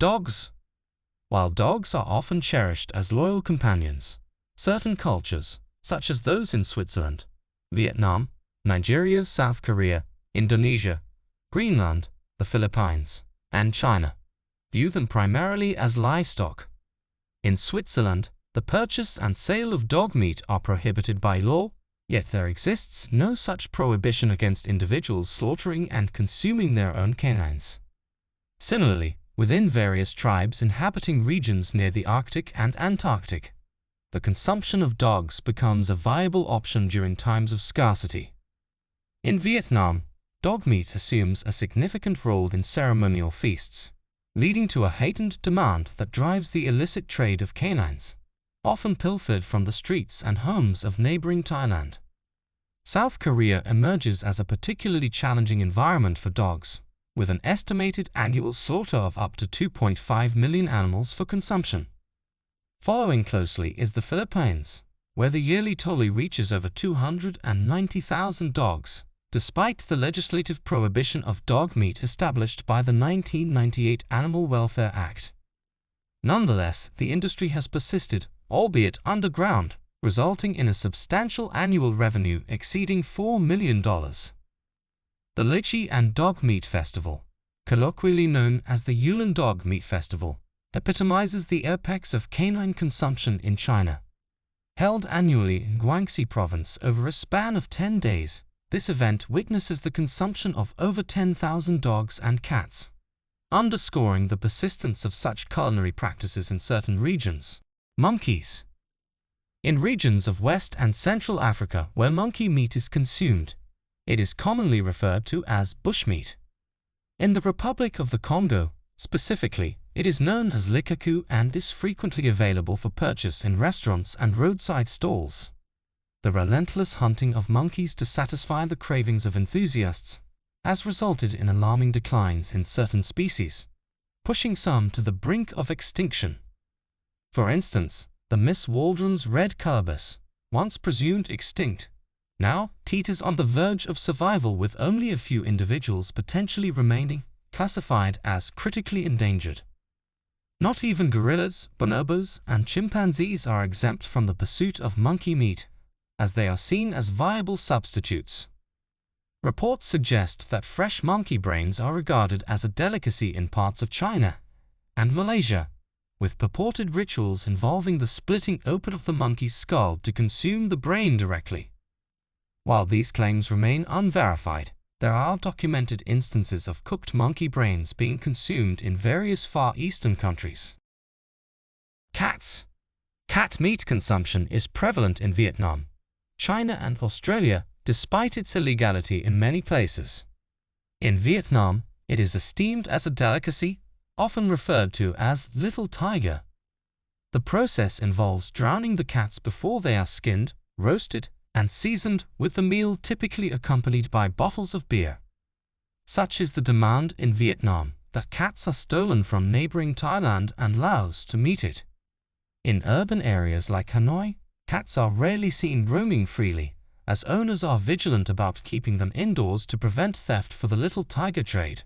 Dogs. While dogs are often cherished as loyal companions, certain cultures, such as those in Switzerland, Vietnam, Nigeria, South Korea, Indonesia, Greenland, the Philippines, and China, view them primarily as livestock. In Switzerland, the purchase and sale of dog meat are prohibited by law, yet there exists no such prohibition against individuals slaughtering and consuming their own canines. Similarly, within various tribes inhabiting regions near the Arctic and Antarctic, the consumption of dogs becomes a viable option during times of scarcity. In Vietnam, dog meat assumes a significant role in ceremonial feasts, leading to a heightened demand that drives the illicit trade of canines, often pilfered from the streets and homes of neighboring Thailand. South Korea emerges as a particularly challenging environment for dogs, with an estimated annual slaughter of up to 2.5 million animals for consumption. Following closely is the Philippines, where the yearly toll reaches over 290,000 dogs, despite the legislative prohibition of dog meat established by the 1998 Animal Welfare Act. Nonetheless, the industry has persisted, albeit underground, resulting in a substantial annual revenue exceeding $4 million. The Lychee and Dog Meat Festival, colloquially known as the Yulin Dog Meat Festival, epitomizes the apex of canine consumption in China. Held annually in Guangxi Province over a span of 10 days, this event witnesses the consumption of over 10,000 dogs and cats, underscoring the persistence of such culinary practices in certain regions. Monkeys. In regions of West and Central Africa where monkey meat is consumed, it is commonly referred to as bushmeat. In the Republic of the Congo, specifically, it is known as likaku and is frequently available for purchase in restaurants and roadside stalls. The relentless hunting of monkeys to satisfy the cravings of enthusiasts has resulted in alarming declines in certain species, pushing some to the brink of extinction. For instance, the Miss Waldron's red colobus, once presumed extinct, now teeters on the verge of survival with only a few individuals potentially remaining, classified as critically endangered. Not even gorillas, bonobos, and chimpanzees are exempt from the pursuit of monkey meat, as they are seen as viable substitutes. Reports suggest that fresh monkey brains are regarded as a delicacy in parts of China and Malaysia, with purported rituals involving the splitting open of the monkey's skull to consume the brain directly. While these claims remain unverified, there are documented instances of cooked monkey brains being consumed in various Far Eastern countries. Cats. Cat meat consumption is prevalent in Vietnam, China, and Australia, despite its illegality in many places. In Vietnam, it is esteemed as a delicacy, often referred to as little tiger. The process involves drowning the cats before they are skinned, roasted, and seasoned, with the meal typically accompanied by bottles of beer. Such is the demand in Vietnam that cats are stolen from neighboring Thailand and Laos to meet it. In urban areas like Hanoi, cats are rarely seen roaming freely, as owners are vigilant about keeping them indoors to prevent theft for the little tiger trade.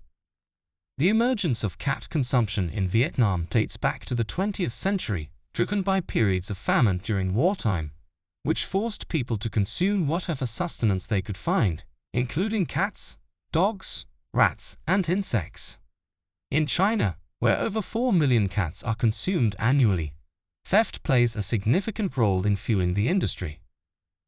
The emergence of cat consumption in Vietnam dates back to the 20th century, driven by periods of famine during wartime, which forced people to consume whatever sustenance they could find, including cats, dogs, rats, and insects. In China, where over 4 million cats are consumed annually, theft plays a significant role in fueling the industry.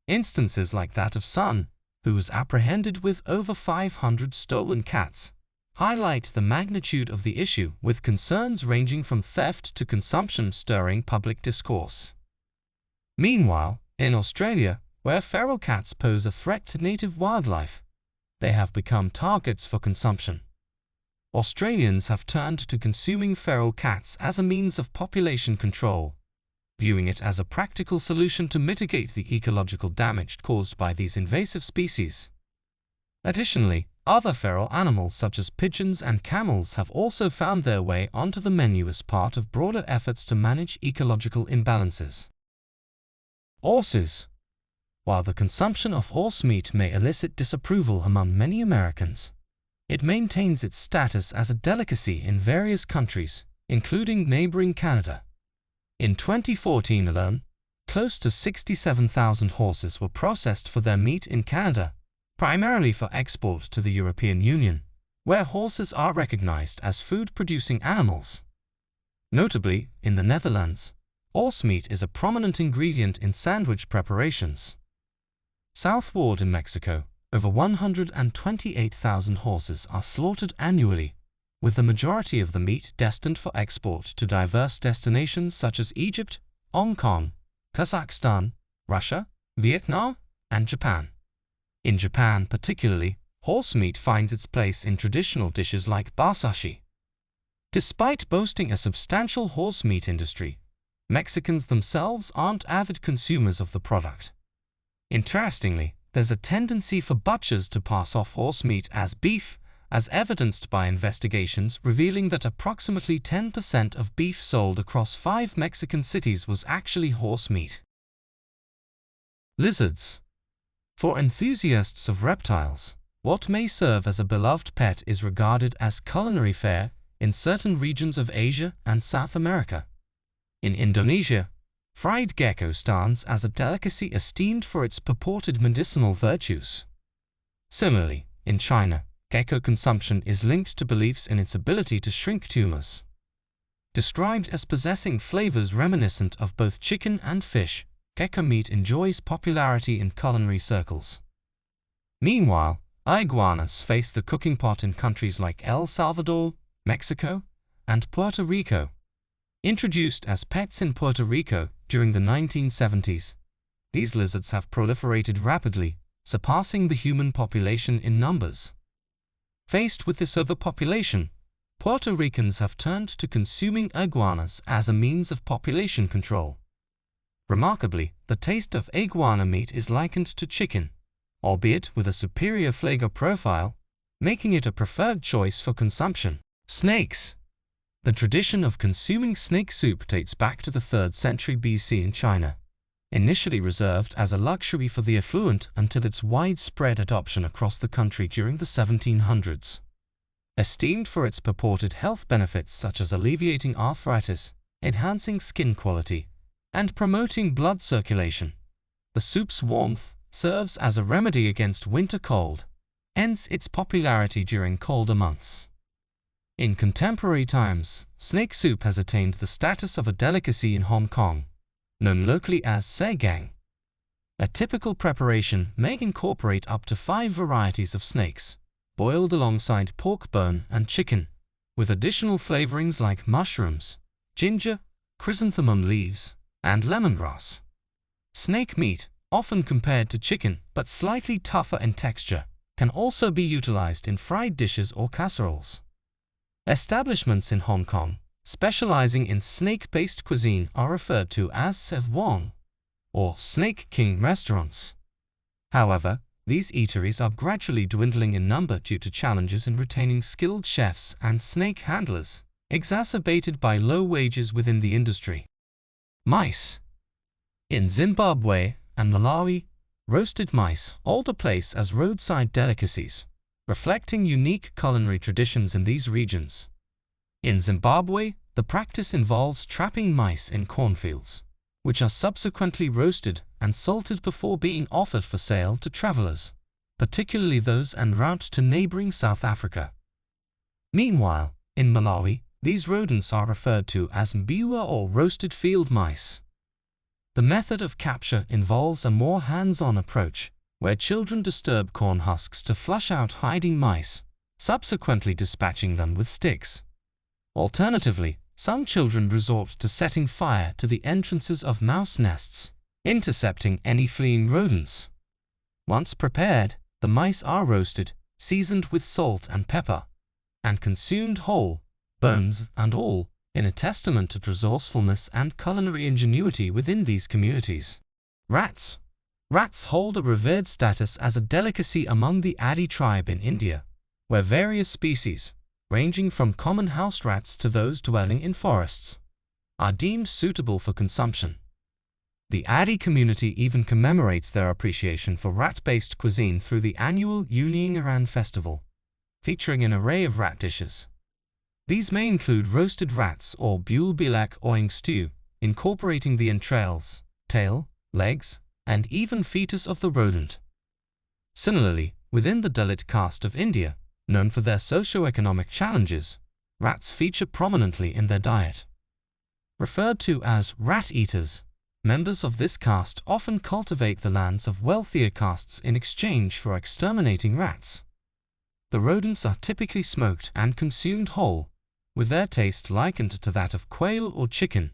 Instances like that of Sun, who was apprehended with over 500 stolen cats, highlight the magnitude of the issue, with concerns ranging from theft to consumption stirring public discourse. Meanwhile, in Australia, where feral cats pose a threat to native wildlife, they have become targets for consumption. Australians have turned to consuming feral cats as a means of population control, viewing it as a practical solution to mitigate the ecological damage caused by these invasive species. Additionally, other feral animals such as pigeons and camels have also found their way onto the menu as part of broader efforts to manage ecological imbalances. Horses. While the consumption of horse meat may elicit disapproval among many Americans, it maintains its status as a delicacy in various countries, including neighboring Canada. In 2014 alone, close to 67,000 horses were processed for their meat in Canada, primarily for export to the European Union, where horses are recognized as food-producing animals. Notably, in the Netherlands, horse meat is a prominent ingredient in sandwich preparations. Southward in Mexico, over 128,000 horses are slaughtered annually, with the majority of the meat destined for export to diverse destinations such as Egypt, Hong Kong, Kazakhstan, Russia, Vietnam, and Japan. In Japan particularly, horse meat finds its place in traditional dishes like basashi. Despite boasting a substantial horse meat industry, Mexicans themselves aren't avid consumers of the product. Interestingly, there's a tendency for butchers to pass off horse meat as beef, as evidenced by investigations revealing that approximately 10% of beef sold across 5 Mexican cities was actually horse meat. Lizards. For enthusiasts of reptiles, what may serve as a beloved pet is regarded as culinary fare in certain regions of Asia and South America. In Indonesia, fried gecko stands as a delicacy esteemed for its purported medicinal virtues. Similarly, in China, gecko consumption is linked to beliefs in its ability to shrink tumors. Described as possessing flavors reminiscent of both chicken and fish, gecko meat enjoys popularity in culinary circles. Meanwhile, iguanas face the cooking pot in countries like El Salvador, Mexico, and Puerto Rico. Introduced as pets in Puerto Rico during the 1970s, these lizards have proliferated rapidly, surpassing the human population in numbers. Faced with this overpopulation, Puerto Ricans have turned to consuming iguanas as a means of population control. Remarkably, the taste of iguana meat is likened to chicken, albeit with a superior flavor profile, making it a preferred choice for consumption. Snakes. The tradition of consuming snake soup dates back to the 3rd century BC in China, initially reserved as a luxury for the affluent until its widespread adoption across the country during the 1700s. Esteemed for its purported health benefits such as alleviating arthritis, enhancing skin quality, and promoting blood circulation, the soup's warmth serves as a remedy against winter cold, hence its popularity during colder months. In contemporary times, snake soup has attained the status of a delicacy in Hong Kong, known locally as seigang. A typical preparation may incorporate up to 5 varieties of snakes, boiled alongside pork bone and chicken, with additional flavorings like mushrooms, ginger, chrysanthemum leaves, and lemongrass. Snake meat, often compared to chicken but slightly tougher in texture, can also be utilized in fried dishes or casseroles. Establishments in Hong Kong specializing in snake-based cuisine are referred to as Sev Wong, or Snake King restaurants. However, these eateries are gradually dwindling in number due to challenges in retaining skilled chefs and snake handlers, exacerbated by low wages within the industry. Mice. In Zimbabwe and Malawi, roasted mice hold a place as roadside delicacies, reflecting unique culinary traditions in these regions. In Zimbabwe, the practice involves trapping mice in cornfields, which are subsequently roasted and salted before being offered for sale to travelers, particularly those en route to neighboring South Africa. Meanwhile, in Malawi, these rodents are referred to as mbiwa or roasted field mice. The method of capture involves a more hands-on approach, where children disturb corn husks to flush out hiding mice, subsequently dispatching them with sticks. Alternatively, some children resort to setting fire to the entrances of mouse nests, intercepting any fleeing rodents. Once prepared, the mice are roasted, seasoned with salt and pepper, and consumed whole, bones and all, in a testament to resourcefulness and culinary ingenuity within these communities. Rats. Rats hold a revered status as a delicacy among the Adi tribe in India, where various species, ranging from common house rats to those dwelling in forests, are deemed suitable for consumption. The Adi community even commemorates their appreciation for rat-based cuisine through the annual Uningaran festival, featuring an array of rat dishes. These may include roasted rats or bulbilak oing stew, incorporating the entrails, tail, legs, and even fetus of the rodent. Similarly, within the Dalit caste of India, known for their socio-economic challenges, rats feature prominently in their diet. Referred to as rat eaters, members of this caste often cultivate the lands of wealthier castes in exchange for exterminating rats. The rodents are typically smoked and consumed whole, with their taste likened to that of quail or chicken.